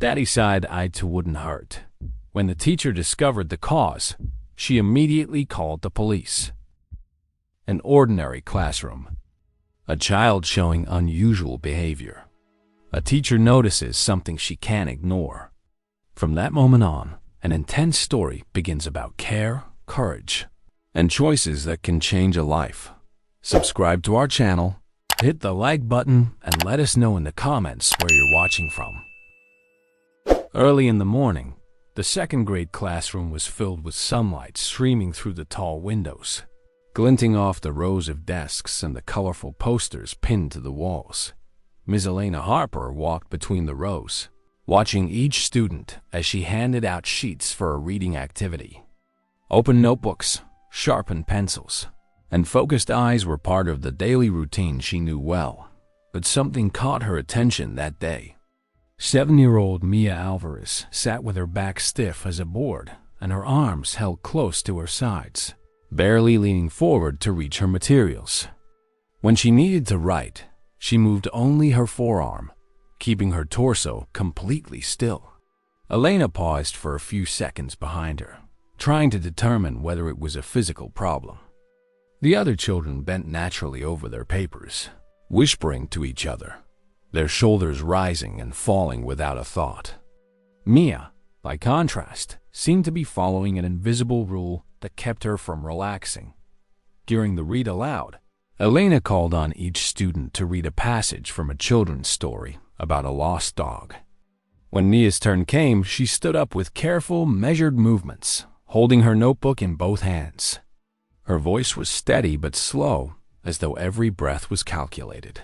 Daddy side-eyed to wouldn't hurt. When the teacher discovered the cause, she immediately called the police. An ordinary classroom. A child showing unusual behavior. A teacher notices something she can't ignore. From that moment on, an intense story begins about care, courage, and choices that can change a life. Subscribe to our channel, hit the like button, and let us know in the comments where you're watching from. Early in the morning, the second grade classroom was filled with sunlight streaming through the tall windows, glinting off the rows of desks and the colorful posters pinned to the walls. Ms. Elena Harper walked between the rows, watching each student as she handed out sheets for a reading activity. Open notebooks, sharpened pencils, and focused eyes were part of the daily routine she knew well. But something caught her attention that day. 7-year-old Mia Alvarez sat with her back stiff as a board and her arms held close to her sides, barely leaning forward to reach her materials. When she needed to write, she moved only her forearm, keeping her torso completely still. Elena paused for a few seconds behind her, trying to determine whether it was a physical problem. The other children bent naturally over their papers, whispering to each other, their shoulders rising and falling without a thought. Mia, by contrast, seemed to be following an invisible rule that kept her from relaxing. During the read aloud, Elena called on each student to read a passage from a children's story about a lost dog. When Mia's turn came, she stood up with careful, measured movements, holding her notebook in both hands. Her voice was steady but slow, as though every breath was calculated.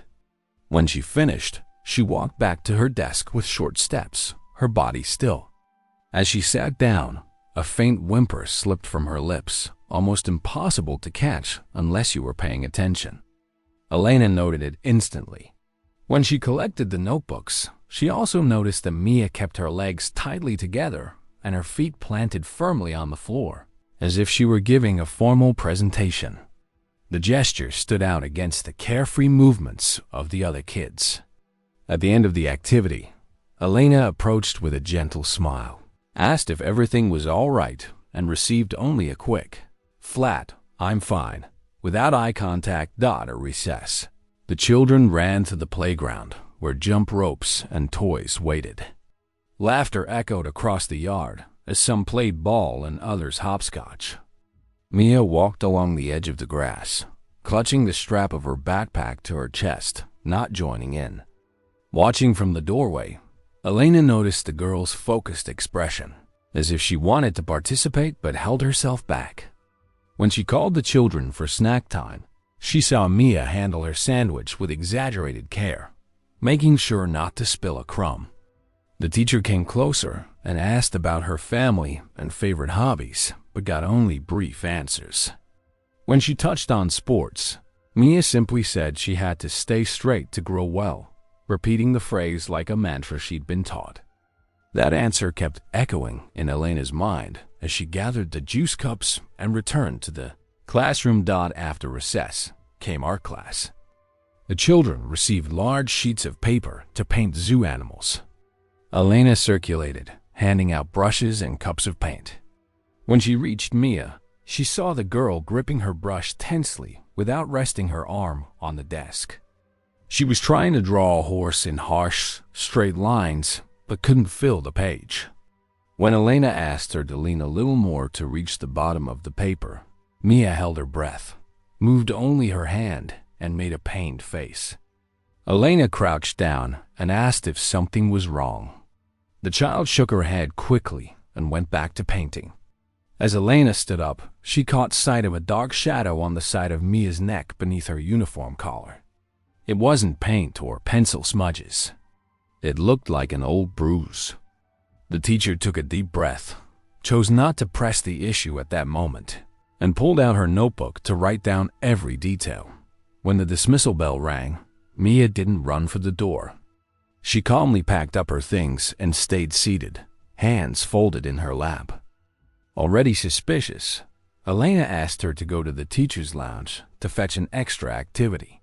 When she finished, she walked back to her desk with short steps, her body still. As she sat down, a faint whimper slipped from her lips, almost impossible to catch unless you were paying attention. Elena noted it instantly. When she collected the notebooks, she also noticed that Mia kept her legs tightly together and her feet planted firmly on the floor, as if she were giving a formal presentation. The gesture stood out against the carefree movements of the other kids. At the end of the activity, Elena approached with a gentle smile, asked if everything was all right, and received only a quick, flat, "I'm fine," without eye contact or recess. The children ran to the playground, where jump ropes and toys waited. Laughter echoed across the yard as some played ball and others hopscotch. Mia walked along the edge of the grass, clutching the strap of her backpack to her chest, not joining in. Watching from the doorway, Elena noticed the girl's focused expression, as if she wanted to participate but held herself back. When she called the children for snack time, she saw Mia handle her sandwich with exaggerated care, making sure not to spill a crumb. The teacher came closer and asked about her family and favorite hobbies, but got only brief answers. When she touched on sports, Mia simply said she had to stay straight to grow well, repeating the phrase like a mantra she'd been taught. That answer kept echoing in Elena's mind as she gathered the juice cups and returned to the classroom. After recess came art class. The children received large sheets of paper to paint zoo animals. Elena circulated, handing out brushes and cups of paint. When she reached Mia, she saw the girl gripping her brush tensely without resting her arm on the desk. She was trying to draw a horse in harsh, straight lines, but couldn't fill the page. When Elena asked her to lean a little more to reach the bottom of the paper, Mia held her breath, moved only her hand, and made a pained face. Elena crouched down and asked if something was wrong. The child shook her head quickly and went back to painting. As Elena stood up, she caught sight of a dark shadow on the side of Mia's neck beneath her uniform collar. It wasn't paint or pencil smudges. It looked like an old bruise. The teacher took a deep breath, chose not to press the issue at that moment, and pulled out her notebook to write down every detail. When the dismissal bell rang, Mia didn't run for the door. She calmly packed up her things and stayed seated, hands folded in her lap. Already suspicious, Elena asked her to go to the teacher's lounge to fetch an extra activity.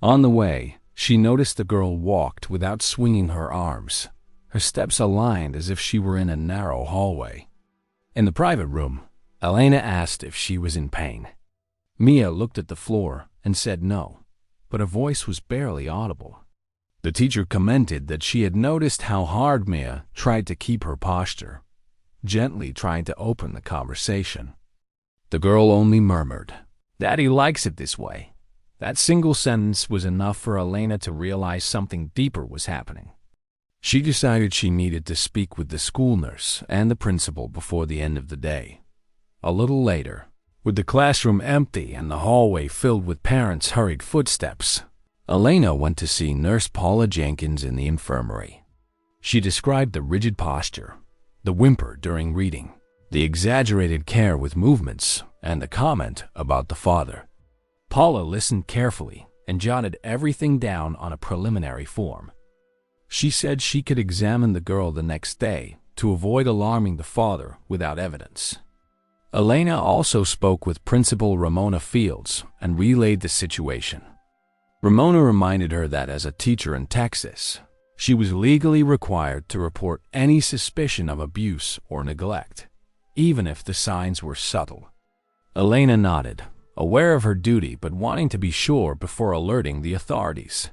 On the way, she noticed the girl walked without swinging her arms, her steps aligned as if she were in a narrow hallway. In the private room, Elena asked if she was in pain. Mia looked at the floor and said no, but her voice was barely audible. The teacher commented that she had noticed how hard Mia tried to keep her posture, gently trying to open the conversation. The girl only murmured, "Daddy likes it this way." That single sentence was enough for Elena to realize something deeper was happening. She decided she needed to speak with the school nurse and the principal before the end of the day. A little later, with the classroom empty and the hallway filled with parents' hurried footsteps, Elena went to see Nurse Paula Jenkins in the infirmary. She described the rigid posture, the whimper during reading, the exaggerated care with movements, and the comment about the father. Paula listened carefully and jotted everything down on a preliminary form. She said she could examine the girl the next day to avoid alarming the father without evidence. Elena also spoke with Principal Ramona Fields and relayed the situation. Ramona reminded her that as a teacher in Texas, she was legally required to report any suspicion of abuse or neglect, even if the signs were subtle. Elena nodded, aware of her duty but wanting to be sure before alerting the authorities.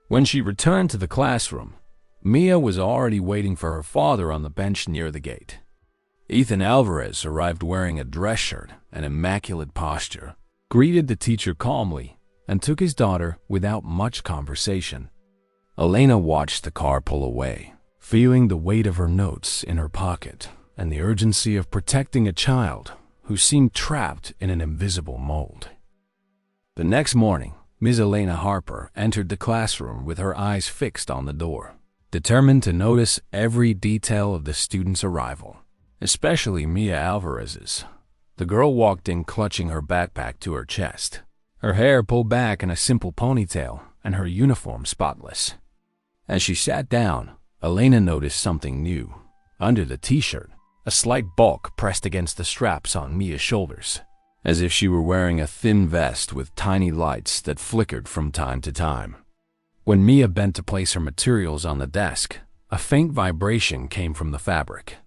When she returned to the classroom, Mia was already waiting for her father on the bench near the gate. Ethan Alvarez arrived wearing a dress shirt and immaculate posture, greeted the teacher calmly, and took his daughter without much conversation. Elena watched the car pull away, feeling the weight of her notes in her pocket and the urgency of protecting a child who seemed trapped in an invisible mold. The next morning, Ms. Elena Harper entered the classroom with her eyes fixed on the door, determined to notice every detail of the student's arrival, especially Mia Alvarez's. The girl walked in clutching her backpack to her chest, her hair pulled back in a simple ponytail and her uniform spotless. As she sat down, Elena noticed something new. Under the t-shirt, a slight bulk pressed against the straps on Mia's shoulders, as if she were wearing a thin vest with tiny lights that flickered from time to time. When Mia bent to place her materials on the desk, a faint vibration came from the fabric.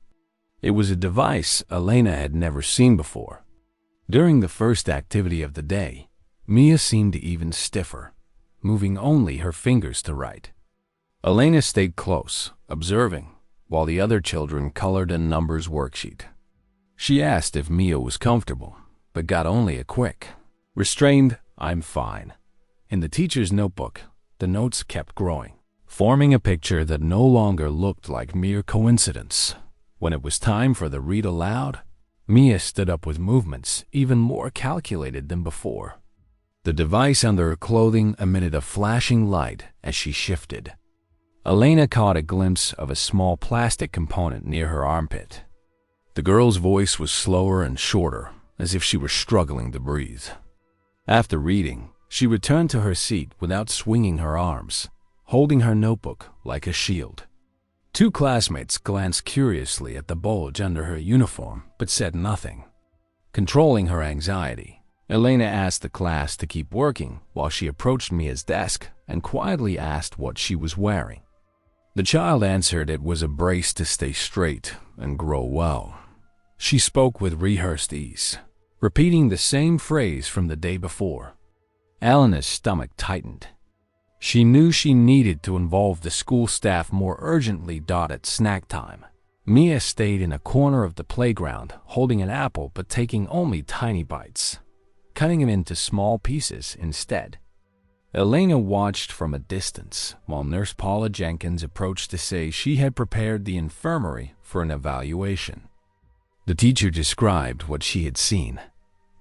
It was a device Elena had never seen before. During the first activity of the day, Mia seemed even stiffer, moving only her fingers to write. Elena stayed close, observing, while the other children colored a numbers worksheet. She asked if Mia was comfortable, but got only a quick, restrained, "I'm fine." In the teacher's notebook, the notes kept growing, forming a picture that no longer looked like mere coincidence. When it was time for the read aloud, Mia stood up with movements even more calculated than before. The device under her clothing emitted a flashing light as she shifted. Elena caught a glimpse of a small plastic component near her armpit. The girl's voice was slower and shorter, as if she were struggling to breathe. After reading, she returned to her seat without swinging her arms, holding her notebook like a shield. Two classmates glanced curiously at the bulge under her uniform, but said nothing. Controlling her anxiety, Elena asked the class to keep working while she approached Mia's desk and quietly asked what she was wearing. The child answered it was a brace to stay straight and grow well. She spoke with rehearsed ease, repeating the same phrase from the day before. Elena's stomach tightened. She knew she needed to involve the school staff more urgently. At snack time, Mia stayed in a corner of the playground, holding an apple but taking only tiny bites, cutting him into small pieces instead. Elena watched from a distance while Nurse Paula Jenkins approached to say she had prepared the infirmary for an evaluation. The teacher described what she had seen: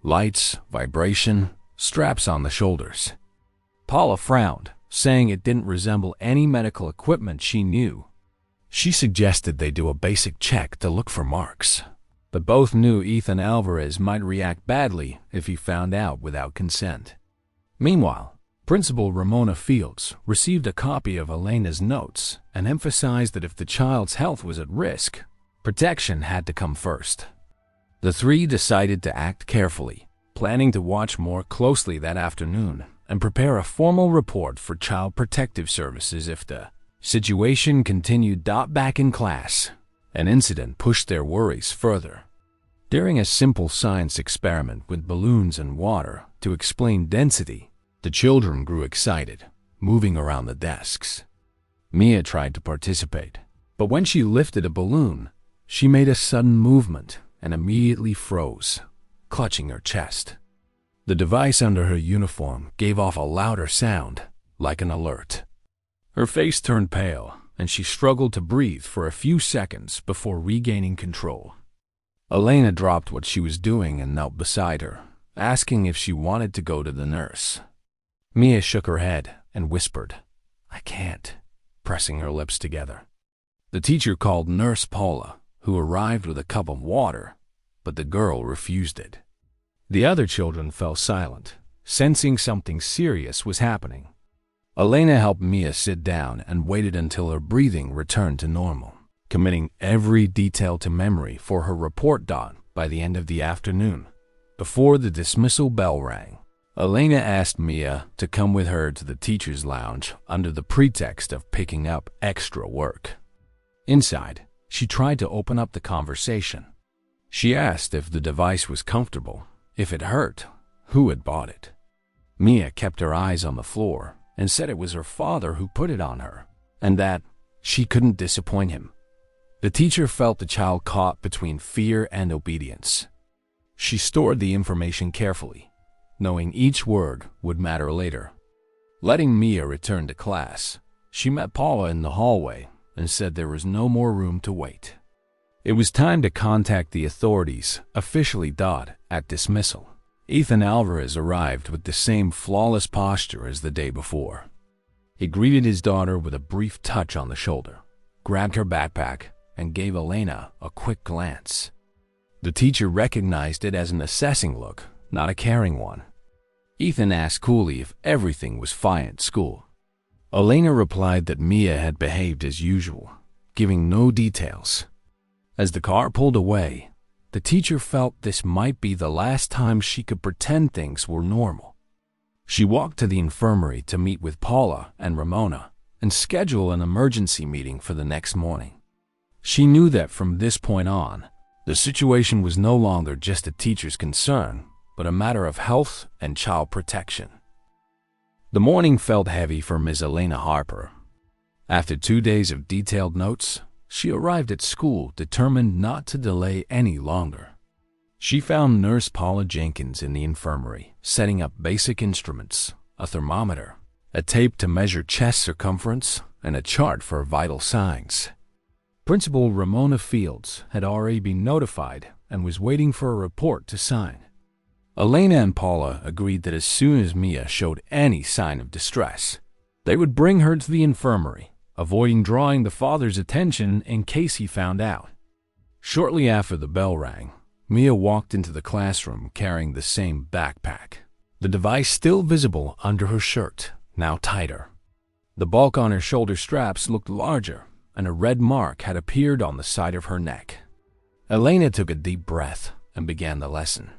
lights, vibration, straps on the shoulders. Paula frowned, saying it didn't resemble any medical equipment she knew. She suggested they do a basic check to look for marks, but both knew Ethan Alvarez might react badly if he found out without consent. Meanwhile, Principal Ramona Fields received a copy of Elena's notes and emphasized that if the child's health was at risk, protection had to come first. The three decided to act carefully, planning to watch more closely that afternoon and prepare a formal report for Child Protective Services if the Situation continued. Back in class, an incident pushed their worries further. During a simple science experiment with balloons and water to explain density, the children grew excited, moving around the desks. Mia tried to participate, but when she lifted a balloon, she made a sudden movement and immediately froze, clutching her chest. The device under her uniform gave off a louder sound, like an alert. Her face turned pale, and she struggled to breathe for a few seconds before regaining control. Elena dropped what she was doing and knelt beside her, asking if she wanted to go to the nurse. Mia shook her head and whispered, "I can't," pressing her lips together. The teacher called Nurse Paula, who arrived with a cup of water, but the girl refused it. The other children fell silent, sensing something serious was happening. Elena helped Mia sit down and waited until her breathing returned to normal, committing every detail to memory for her report done by the end of the afternoon. Before the dismissal bell rang, Elena asked Mia to come with her to the teacher's lounge under the pretext of picking up extra work. Inside, she tried to open up the conversation. She asked if the device was comfortable, if it hurt, who had bought it. Mia kept her eyes on the floor and said it was her father who put it on her, and that she couldn't disappoint him. The teacher felt the child caught between fear and obedience. She stored the information carefully, knowing each word would matter later. Letting Mia return to class, she met Paula in the hallway and said there was no more room to wait. It was time to contact the authorities, officially. At dismissal, Ethan Alvarez arrived with the same flawless posture as the day before. He greeted his daughter with a brief touch on the shoulder, grabbed her backpack, and gave Elena a quick glance. The teacher recognized it as an assessing look, not a caring one. Ethan asked coolly if everything was fine at school. Elena replied that Mia had behaved as usual, giving no details. As the car pulled away, the teacher felt this might be the last time she could pretend things were normal. She walked to the infirmary to meet with Paula and Ramona and schedule an emergency meeting for the next morning. She knew that from this point on, the situation was no longer just a teacher's concern, but a matter of health and child protection. The morning felt heavy for Ms. Elena Harper. After 2 days of detailed notes, she arrived at school determined not to delay any longer. She found Nurse Paula Jenkins in the infirmary, setting up basic instruments, a thermometer, a tape to measure chest circumference, and a chart for vital signs. Principal Ramona Fields had already been notified and was waiting for a report to sign. Elena and Paula agreed that as soon as Mia showed any sign of distress, they would bring her to the infirmary, avoiding drawing the father's attention in case he found out. Shortly after the bell rang, Mia walked into the classroom carrying the same backpack, the device still visible under her shirt, now tighter. The bulk on her shoulder straps looked larger, and a red mark had appeared on the side of her neck. Elena took a deep breath and began the lesson,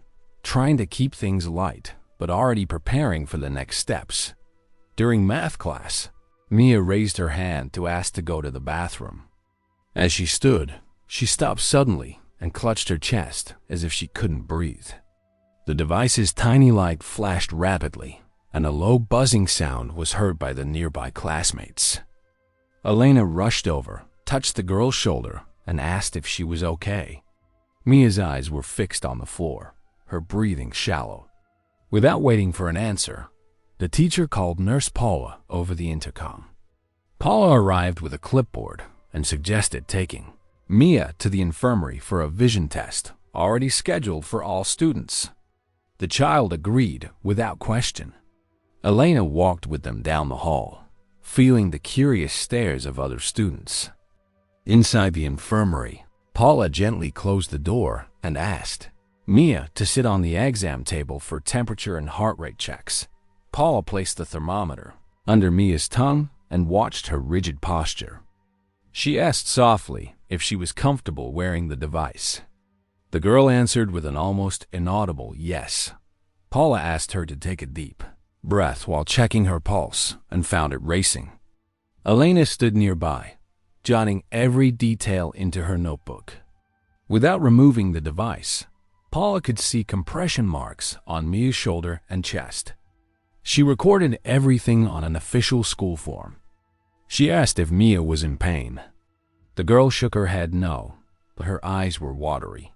trying to keep things light, but already preparing for the next steps. During math class, Mia raised her hand to ask to go to the bathroom. As she stood, she stopped suddenly and clutched her chest as if she couldn't breathe. The device's tiny light flashed rapidly, and a low buzzing sound was heard by the nearby classmates. Elena rushed over, touched the girl's shoulder, and asked if she was okay. Mia's eyes were fixed on the floor, her breathing shallow. Without waiting for an answer, the teacher called Nurse Paula over the intercom. Paula arrived with a clipboard and suggested taking Mia to the infirmary for a vision test already scheduled for all students. The child agreed without question. Elena walked with them down the hall, feeling the curious stares of other students. Inside the infirmary, Paula gently closed the door and asked Mia to sit on the exam table for temperature and heart rate checks. Paula placed the thermometer under Mia's tongue and watched her rigid posture. She asked softly if she was comfortable wearing the device. The girl answered with an almost inaudible yes. Paula asked her to take a deep breath while checking her pulse and found it racing. Elena stood nearby, jotting every detail into her notebook. Without removing the device, Paula could see compression marks on Mia's shoulder and chest. She recorded everything on an official school form. She asked if Mia was in pain. The girl shook her head no, but her eyes were watery.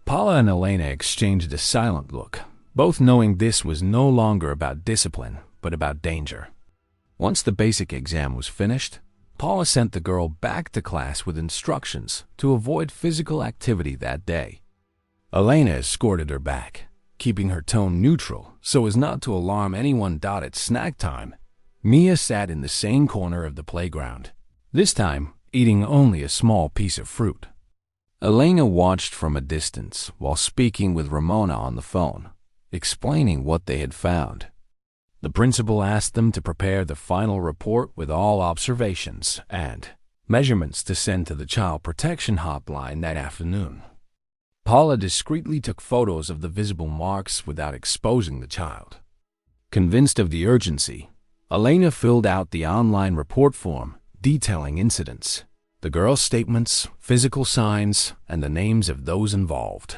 Paula and Elena exchanged a silent look, both knowing this was no longer about discipline, but about danger. Once the basic exam was finished, Paula sent the girl back to class with instructions to avoid physical activity that day. Elena escorted her back, keeping her tone neutral so as not to alarm anyone. At snack time, Mia sat in the same corner of the playground, this time eating only a small piece of fruit. Elena watched from a distance while speaking with Ramona on the phone, explaining what they had found. The principal asked them to prepare the final report with all observations and measurements to send to the Child Protection Hotline that afternoon. Paula discreetly took photos of the visible marks without exposing the child. Convinced of the urgency, Elena filled out the online report form detailing incidents, the girl's statements, physical signs, and the names of those involved.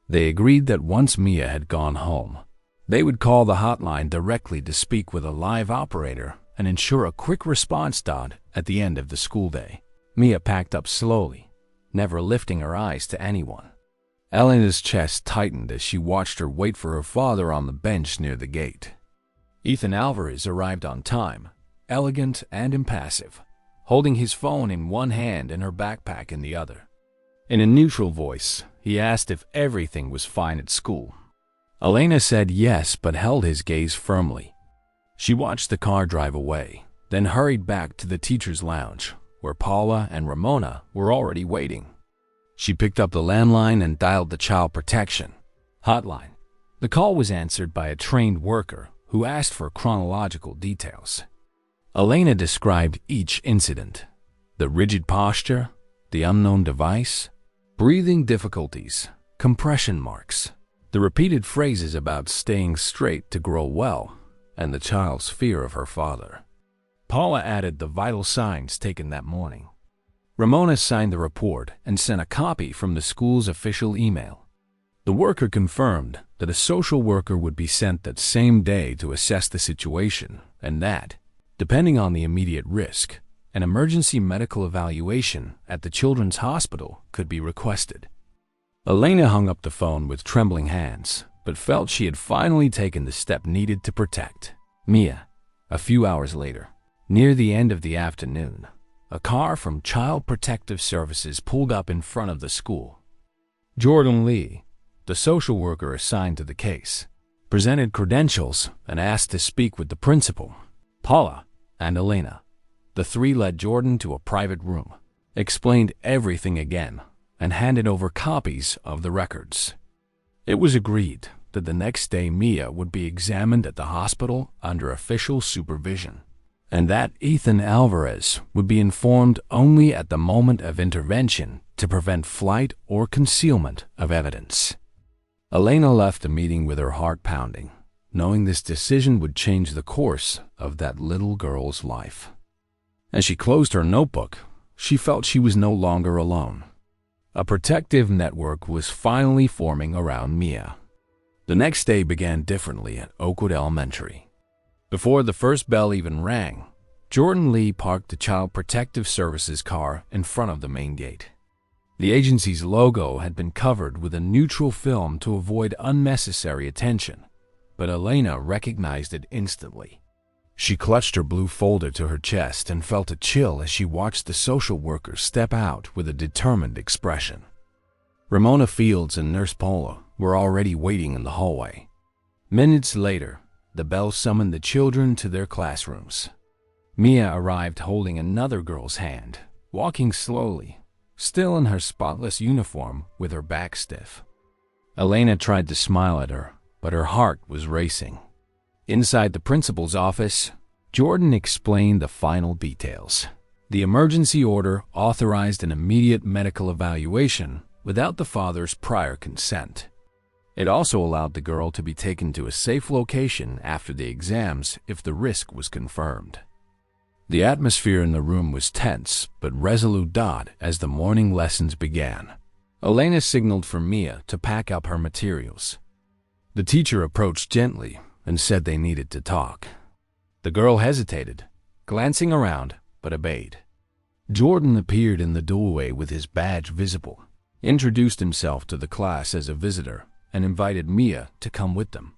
They agreed that once Mia had gone home, they would call the hotline directly to speak with a live operator and ensure a quick response. At the end of the school day, Mia packed up slowly, never lifting her eyes to anyone. Elena's chest tightened as she watched her wait for her father on the bench near the gate. Ethan Alvarez arrived on time, elegant and impassive, holding his phone in one hand and her backpack in the other. In a neutral voice, he asked if everything was fine at school. Elena said yes, but held his gaze firmly. She watched the car drive away, then hurried back to the teacher's lounge, where Paula and Ramona were already waiting. She picked up the landline and dialed the Child Protection Hotline. The call was answered by a trained worker who asked for chronological details. Elena described each incident: the rigid posture, the unknown device, breathing difficulties, compression marks, the repeated phrases about staying straight to grow well, and the child's fear of her father. Paula added the vital signs taken that morning. Ramona signed the report and sent a copy from the school's official email. The worker confirmed that a social worker would be sent that same day to assess the situation and that, depending on the immediate risk, an emergency medical evaluation at the children's hospital could be requested. Elena hung up the phone with trembling hands, but felt she had finally taken the step needed to protect Mia. A few hours later, near the end of the afternoon, a car from Child Protective Services pulled up in front of the school. Jordan Lee, the social worker assigned to the case, presented credentials and asked to speak with the principal, Paula, and Elena. The three led Jordan to a private room, explained everything again, and handed over copies of the records. It was agreed that the next day Mia would be examined at the hospital under official supervision, and that Ethan Alvarez would be informed only at the moment of intervention to prevent flight or concealment of evidence. Elena left the meeting with her heart pounding, knowing this decision would change the course of that little girl's life. As she closed her notebook, she felt she was no longer alone. A protective network was finally forming around Mia. The next day began differently at Oakwood Elementary. Before the first bell even rang, Jordan Lee parked the Child Protective Services car in front of the main gate. The agency's logo had been covered with a neutral film to avoid unnecessary attention, but Elena recognized it instantly. She clutched her blue folder to her chest and felt a chill as she watched the social worker step out with a determined expression. Ramona Fields and Nurse Paula were already waiting in the hallway. Minutes later, the bell summoned the children to their classrooms. Mia arrived holding another girl's hand, walking slowly, still in her spotless uniform with her back stiff. Elena tried to smile at her, but her heart was racing. Inside the principal's office, Jordan explained the final details. The emergency order authorized an immediate medical evaluation without the father's prior consent. It also allowed the girl to be taken to a safe location after the exams if the risk was confirmed. The atmosphere in the room was tense but resolute as the morning lessons began. Elena signaled for Mia to pack up her materials. The teacher approached gently and said they needed to talk. The girl hesitated, glancing around, but obeyed. Jordan appeared in the doorway with his badge visible, introduced himself to the class as a visitor, and invited Mia to come with them.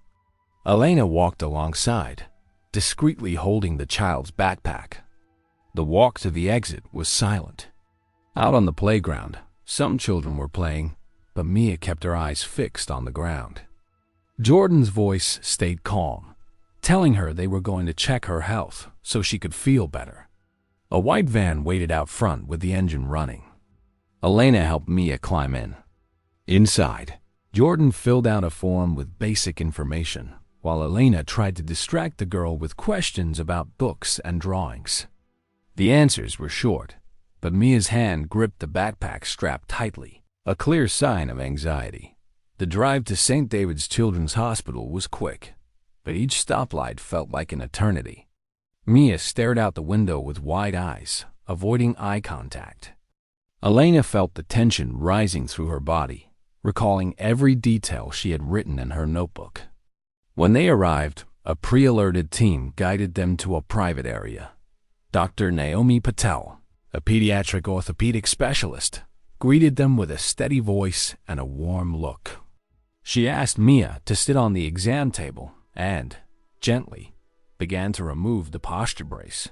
Elena walked alongside, discreetly holding the child's backpack. The walk to the exit was silent. Out on the playground, some children were playing, but Mia kept her eyes fixed on the ground. Jordan's voice stayed calm, telling her they were going to check her health so she could feel better. A white van waited out front with the engine running. Elena helped Mia climb in. Inside, Jordan filled out a form with basic information, while Elena tried to distract the girl with questions about books and drawings. The answers were short, but Mia's hand gripped the backpack strap tightly, a clear sign of anxiety. The drive to St. David's Children's Hospital was quick, but each stoplight felt like an eternity. Mia stared out the window with wide eyes, avoiding eye contact. Elena felt the tension rising through her body, recalling every detail she had written in her notebook. When they arrived, a pre-alerted team guided them to a private area. Dr. Naomi Patel, a pediatric orthopedic specialist, greeted them with a steady voice and a warm look. She asked Mia to sit on the exam table and, gently, began to remove the posture brace.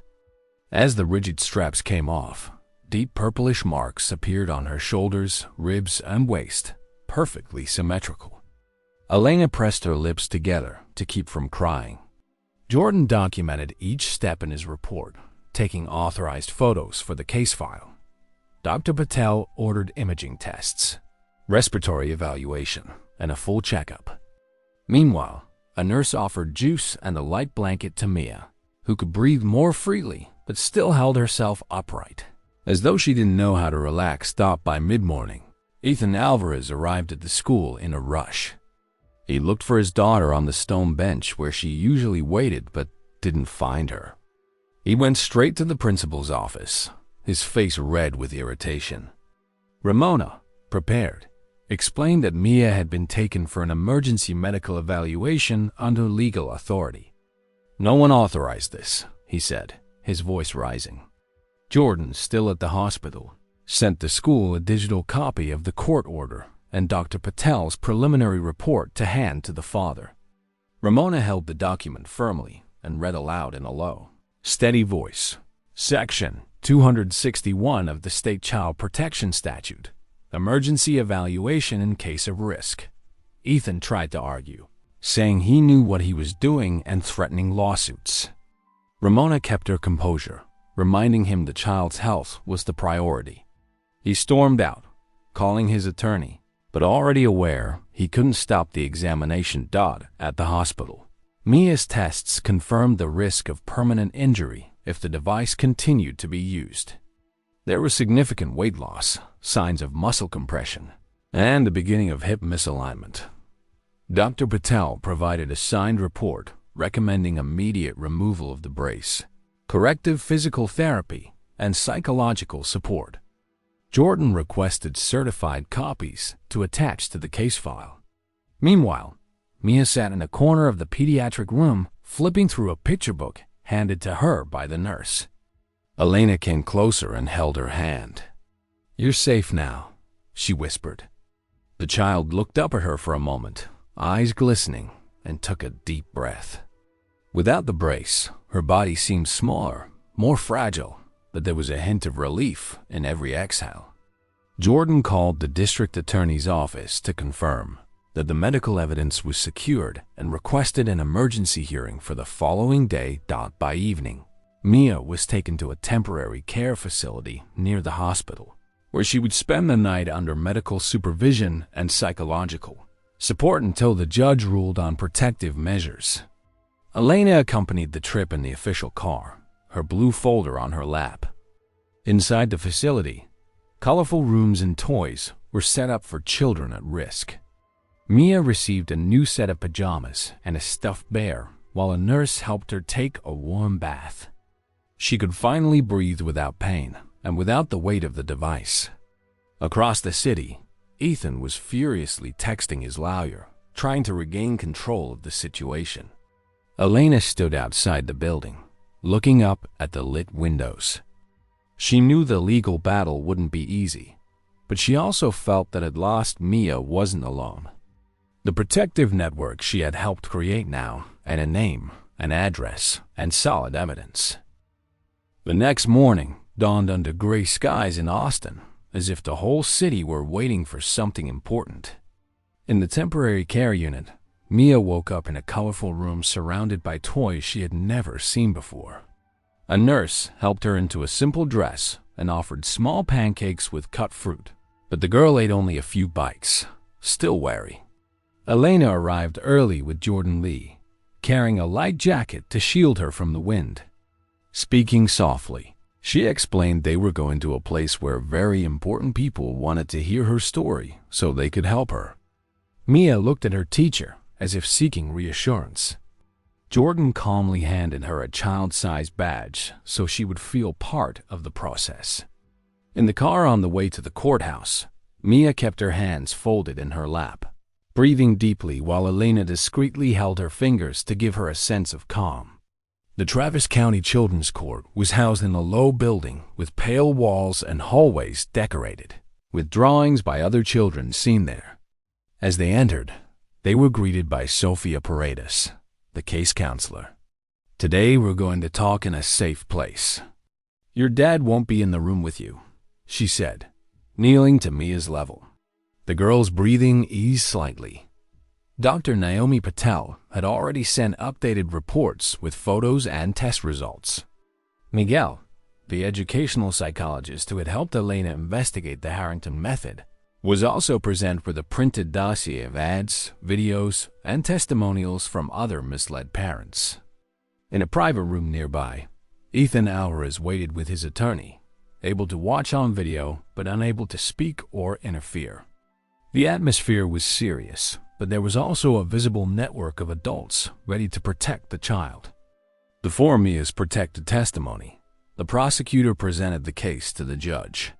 As the rigid straps came off, deep purplish marks appeared on her shoulders, ribs, and waist, perfectly symmetrical. Elena pressed her lips together to keep from crying. Jordan documented each step in his report, taking authorized photos for the case file. Dr. Patel ordered imaging tests, respiratory evaluation, and a full checkup. Meanwhile, a nurse offered juice and a light blanket to Mia, who could breathe more freely but still held herself upright. As though she didn't know how to relax, stopped by mid-morning, Ethan Alvarez arrived at the school in a rush. He looked for his daughter on the stone bench where she usually waited but didn't find her. He went straight to the principal's office, his face red with irritation. Ramona, prepared, explained that Mia had been taken for an emergency medical evaluation under legal authority. "No one authorized this," he said, his voice rising. Jordan, still at the hospital, sent the school a digital copy of the court order and Dr. Patel's preliminary report to hand to the father. Ramona held the document firmly and read aloud in a low, steady voice. Section 261 of the State Child Protection Statute. Emergency evaluation in case of risk. Ethan tried to argue, saying he knew what he was doing and threatening lawsuits. Ramona kept her composure, reminding him the child's health was the priority. He stormed out, calling his attorney, but already aware he couldn't stop the examination at the hospital. Mia's tests confirmed the risk of permanent injury if the device continued to be used. There was significant weight loss, signs of muscle compression, and the beginning of hip misalignment. Dr. Patel provided a signed report recommending immediate removal of the brace, corrective physical therapy, and psychological support. Jordan requested certified copies to attach to the case file. Meanwhile, Mia sat in a corner of the pediatric room, flipping through a picture book handed to her by the nurse. Elena came closer and held her hand. "You're safe now," she whispered. The child looked up at her for a moment, eyes glistening, and took a deep breath. Without the brace, her body seemed smaller, more fragile, but there was a hint of relief in every exhale. Jordan called the district attorney's office to confirm that the medical evidence was secured and requested an emergency hearing for the following day. By evening, Mia was taken to a temporary care facility near the hospital, where she would spend the night under medical supervision and psychological support until the judge ruled on protective measures. Elena accompanied the trip in the official car, her blue folder on her lap. Inside the facility, colorful rooms and toys were set up for children at risk. Mia received a new set of pajamas and a stuffed bear, while a nurse helped her take a warm bath. She could finally breathe without pain and without the weight of the device. Across the city, Ethan was furiously texting his lawyer, trying to regain control of the situation. Elena stood outside the building, looking up at the lit windows. She knew the legal battle wouldn't be easy, but she also felt that at last Mia wasn't alone. The protective network she had helped create now had a name, an address, and solid evidence. The next morning dawned under gray skies in Austin, as if the whole city were waiting for something important. In the temporary care unit, Mia woke up in a colorful room surrounded by toys she had never seen before. A nurse helped her into a simple dress and offered small pancakes with cut fruit, but the girl ate only a few bites, still wary. Elena arrived early with Jordan Lee, carrying a light jacket to shield her from the wind. Speaking softly, she explained they were going to a place where very important people wanted to hear her story so they could help her. Mia looked at her teacher as if seeking reassurance. Jordan calmly handed her a child-sized badge so she would feel part of the process. In the car on the way to the courthouse, Mia kept her hands folded in her lap, breathing deeply while Elena discreetly held her fingers to give her a sense of calm. The Travis County Children's Court was housed in a low building with pale walls and hallways decorated, with drawings by other children seen there. As they entered, they were greeted by Sophia Paredes, the case counselor. "Today we're going to talk in a safe place. Your dad won't be in the room with you," she said, kneeling to Mia's level. The girl's breathing eased slightly. Dr. Naomi Patel had already sent updated reports with photos and test results. Miguel, the educational psychologist who had helped Elena investigate the Harrington method, was also present with a printed dossier of ads, videos, and testimonials from other misled parents. In a private room nearby, Ethan Alvarez waited with his attorney, able to watch on video but unable to speak or interfere. The atmosphere was serious, but there was also a visible network of adults ready to protect the child. Before Mia's protected testimony, the prosecutor presented the case to the judge.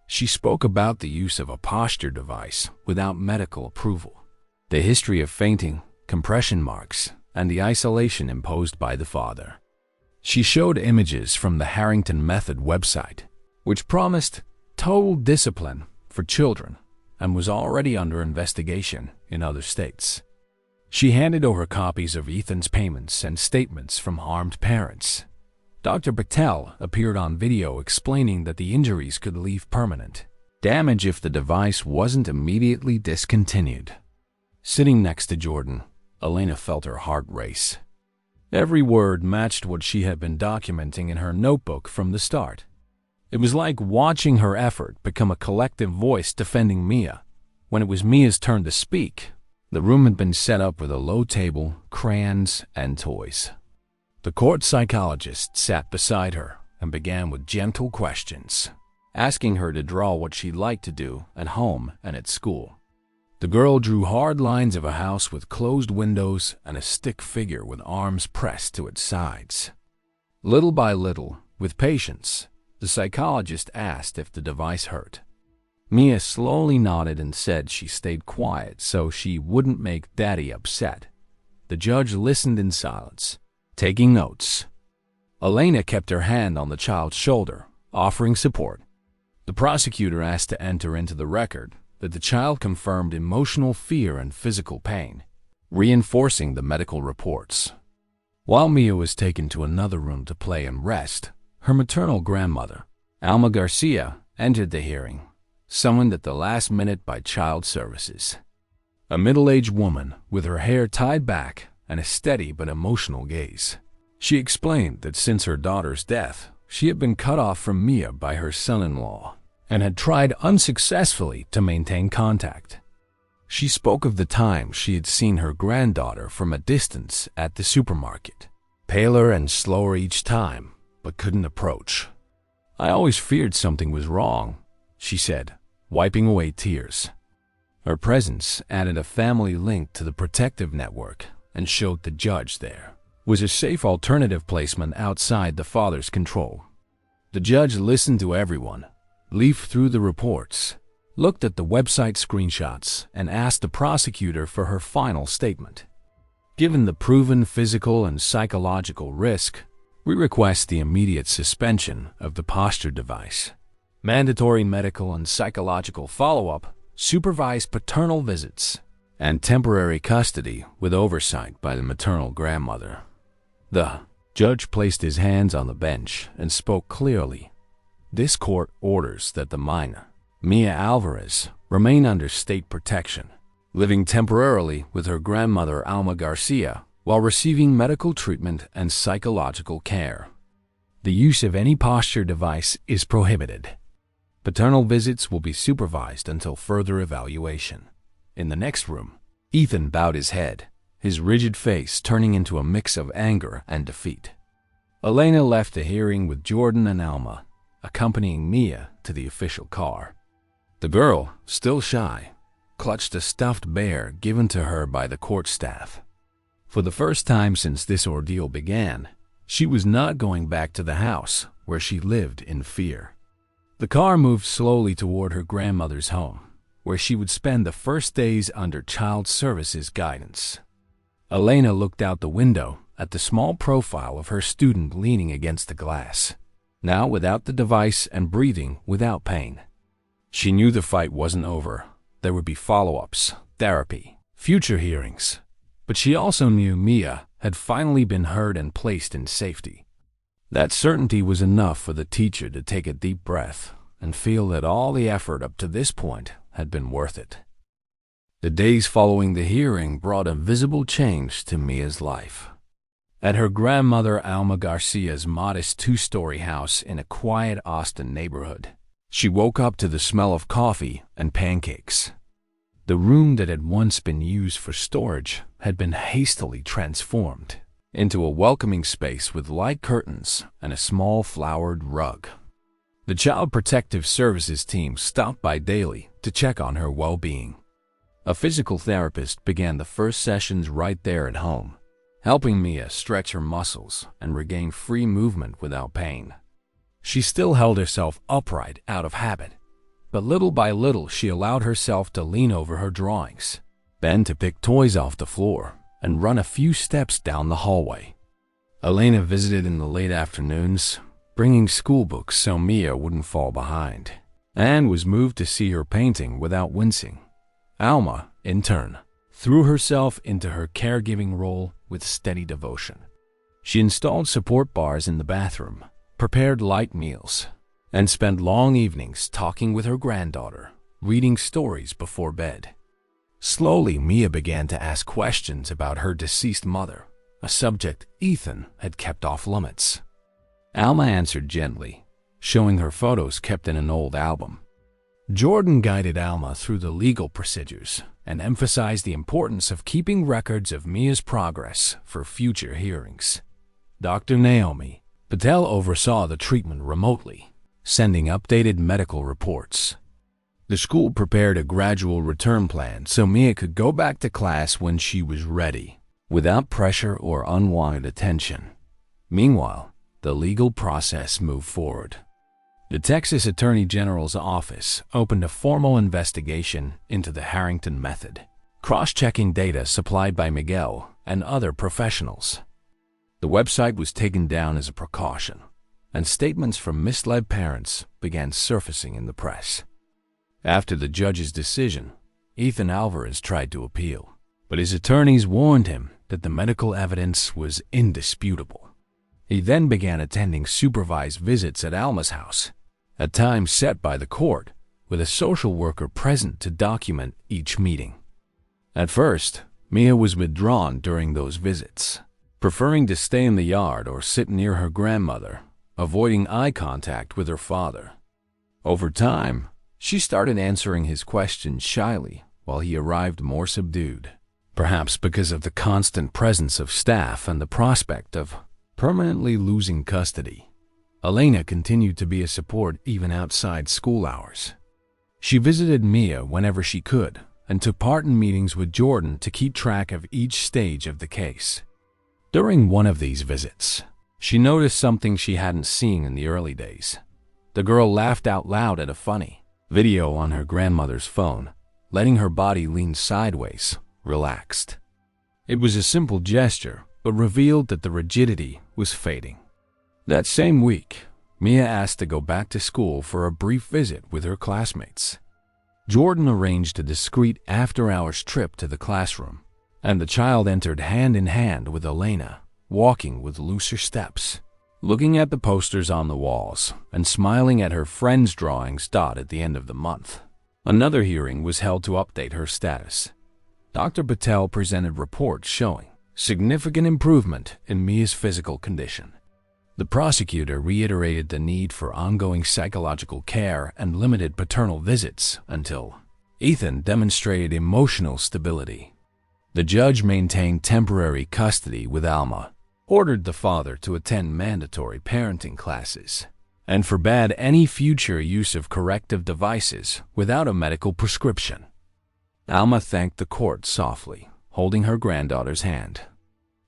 She spoke about the use of a posture device without medical approval, the history of fainting, compression marks, and the isolation imposed by the father. She showed images from the Harrington Method website, which promised total discipline for children and was already under investigation in other states. She handed over copies of Ethan's payments and statements from harmed parents. Dr. Patel appeared on video explaining that the injuries could leave permanent damage if the device wasn't immediately discontinued. Sitting next to Jordan, Elena felt her heart race. Every word matched what she had been documenting in her notebook from the start. It was like watching her effort become a collective voice defending Mia. When it was Mia's turn to speak, the room had been set up with a low table, crayons, and toys. The court psychologist sat beside her and began with gentle questions, asking her to draw what she liked to do at home and at school. The girl drew hard lines of a house with closed windows and a stick figure with arms pressed to its sides. Little by little, with patience, the psychologist asked if the device hurt. Mia slowly nodded and said she stayed quiet so she wouldn't make Daddy upset. The judge listened in silence, taking notes. Elena kept her hand on the child's shoulder, offering support. The prosecutor asked to enter into the record that the child confirmed emotional fear and physical pain, reinforcing the medical reports. While Mia was taken to another room to play and rest, her maternal grandmother, Alma Garcia, entered the hearing, summoned at the last minute by Child Services. A middle-aged woman with her hair tied back and a steady but emotional gaze. She explained that since her daughter's death, she had been cut off from Mia by her son-in-law and had tried unsuccessfully to maintain contact. She spoke of the time she had seen her granddaughter from a distance at the supermarket, paler and slower each time, but couldn't approach. "I always feared something was wrong," she said, wiping away tears. Her presence added a family link to the protective network and showed the judge there, was a safe alternative placement outside the father's control. The judge listened to everyone, leafed through the reports, looked at the website screenshots, and asked the prosecutor for her final statement. Given the proven physical and psychological risk, we request the immediate suspension of the posture device, mandatory medical and psychological follow-up, supervised paternal visits, and temporary custody with oversight by the maternal grandmother. The judge placed his hands on the bench and spoke clearly. This court orders that the minor, Mia Alvarez, remain under state protection, living temporarily with her grandmother Alma Garcia while receiving medical treatment and psychological care. The use of any posture device is prohibited. Paternal visits will be supervised until further evaluation. In the next room, Ethan bowed his head, his rigid face turning into a mix of anger and defeat. Elena left the hearing with Jordan and Alma, accompanying Mia to the official car. The girl, still shy, clutched a stuffed bear given to her by the court staff. For the first time since this ordeal began, she was not going back to the house where she lived in fear. The car moved slowly toward her grandmother's home, where she would spend the first days under child services guidance. Elena looked out the window at the small profile of her student leaning against the glass, now without the device and breathing without pain. She knew the fight wasn't over. There would be follow-ups, therapy, future hearings. But she also knew Mia had finally been heard and placed in safety. That certainty was enough for the teacher to take a deep breath and feel that all the effort up to this point had been worth it. The days following the hearing brought a visible change to Mia's life. At her grandmother Alma Garcia's modest two-story house in a quiet Austin neighborhood, she woke up to the smell of coffee and pancakes. The room that had once been used for storage had been hastily transformed into a welcoming space with light curtains and a small flowered rug. The Child Protective Services team stopped by daily to check on her well-being. A physical therapist began the first sessions right there at home, helping Mia stretch her muscles and regain free movement without pain. She still held herself upright out of habit, but little by little she allowed herself to lean over her drawings, bend to pick toys off the floor, and run a few steps down the hallway. Elena visited in the late afternoons, bringing school books so Mia wouldn't fall behind, and was moved to see her painting without wincing. Alma, in turn, threw herself into her caregiving role with steady devotion. She installed support bars in the bathroom, prepared light meals, and spent long evenings talking with her granddaughter, reading stories before bed. Slowly, Mia began to ask questions about her deceased mother, a subject Ethan had kept off limits. Alma answered gently, showing her photos kept in an old album. Jordan guided Alma through the legal procedures and emphasized the importance of keeping records of Mia's progress for future hearings. Dr. Naomi Patel oversaw the treatment remotely, sending updated medical reports. The school prepared a gradual return plan so Mia could go back to class when she was ready, without pressure or unwanted attention. Meanwhile, the legal process moved forward. The Texas Attorney General's office opened a formal investigation into the Harrington method, cross-checking data supplied by Miguel and other professionals. The website was taken down as a precaution, and statements from misled parents began surfacing in the press. After the judge's decision, Ethan Alvarez tried to appeal, but his attorneys warned him that the medical evidence was indisputable. He then began attending supervised visits at Alma's house, at times set by the court, with a social worker present to document each meeting. At first, Mia was withdrawn during those visits, preferring to stay in the yard or sit near her grandmother, avoiding eye contact with her father. Over time, she started answering his questions shyly while he arrived more subdued, perhaps because of the constant presence of staff and the prospect of permanently losing custody. Elena continued to be a support even outside school hours. She visited Mia whenever she could and took part in meetings with Jordan to keep track of each stage of the case. During one of these visits, she noticed something she hadn't seen in the early days. The girl laughed out loud at a funny video on her grandmother's phone, letting her body lean sideways, relaxed. It was a simple gesture, but revealed that the rigidity was fading. That same week, Mia asked to go back to school for a brief visit with her classmates. Jordan arranged a discreet after-hours trip to the classroom, and the child entered hand in hand with Elena, walking with looser steps, looking at the posters on the walls and smiling at her friends' drawings dot at the end of the month. Another hearing was held to update her status. Dr. Patel presented reports showing significant improvement in Mia's physical condition. The prosecutor reiterated the need for ongoing psychological care and limited paternal visits until Ethan demonstrated emotional stability. The judge maintained temporary custody with Alma, ordered the father to attend mandatory parenting classes, and forbade any future use of corrective devices without a medical prescription. Alma thanked the court softly, holding her granddaughter's hand.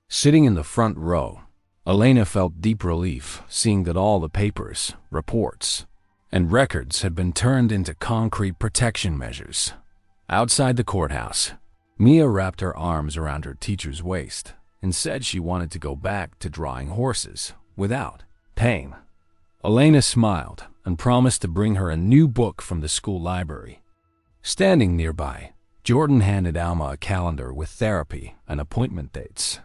Sitting in the front row, Elena felt deep relief seeing that all the papers, reports, and records had been turned into concrete protection measures. Outside the courthouse, Mia wrapped her arms around her teacher's waist and said she wanted to go back to drawing horses without pain. Elena smiled and promised to bring her a new book from the school library. Standing nearby, Jordan handed Alma a calendar with therapy and appointment dates.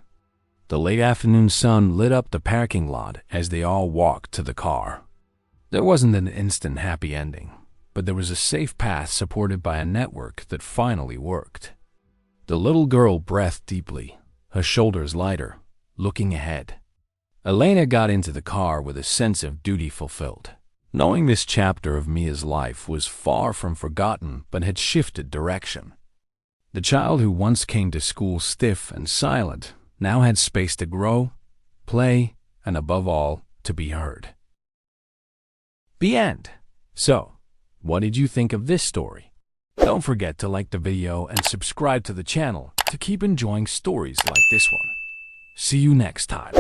The late afternoon sun lit up the parking lot as they all walked to the car. There wasn't an instant happy ending, but there was a safe path supported by a network that finally worked. The little girl breathed deeply, her shoulders lighter, looking ahead. Elena got into the car with a sense of duty fulfilled, knowing this chapter of Mia's life was far from forgotten but had shifted direction. The child who once came to school stiff and silent now had space to grow, play, and above all, to be heard. The end. So, what did you think of this story? Don't forget to like the video and subscribe to the channel to keep enjoying stories like this one. See you next time.